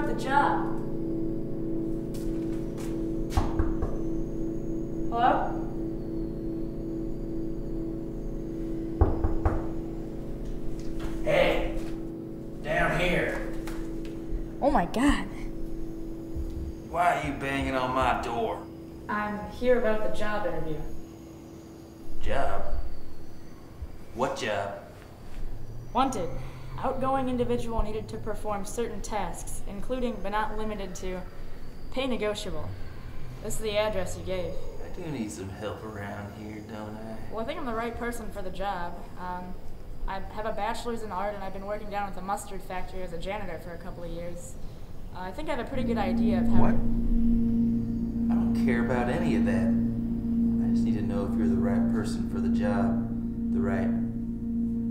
The job. Hello? Hey, down here. Oh my God. Why are you banging on my door? I'm here about the job interview. Job? What job? Wanted. Outgoing individual needed to perform certain tasks, including but not limited to pay negotiable. This is the address you gave. I do need some help around here, don't I? Well, I think I'm the right person for the job. I have a bachelor's in art, and I've been working down at the mustard factory as a janitor for a couple of years. I think I have a pretty good idea of how... What? I don't care about any of that. I just need to know if you're the right person for the job. The right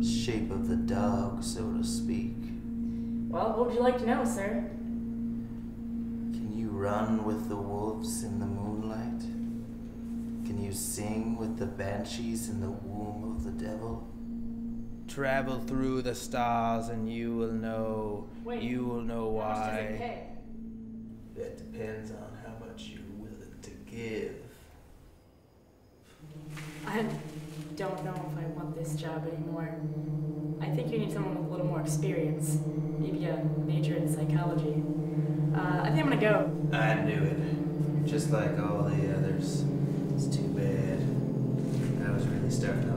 shape of the dog, so to speak. Well, what would you like to know, sir? Can you run with the wolves in the moonlight? Can you sing with the banshees in the womb of the devil? Travel through the stars and you will know. Wait, you will know why. How much does it pay? That depends on how much you're willing to give. I don't know if I want this job anymore. I think you need someone with a little more experience. Maybe a major in psychology. I think I'm gonna go. I knew it. You're just like all the others. It's too bad. I was really starting to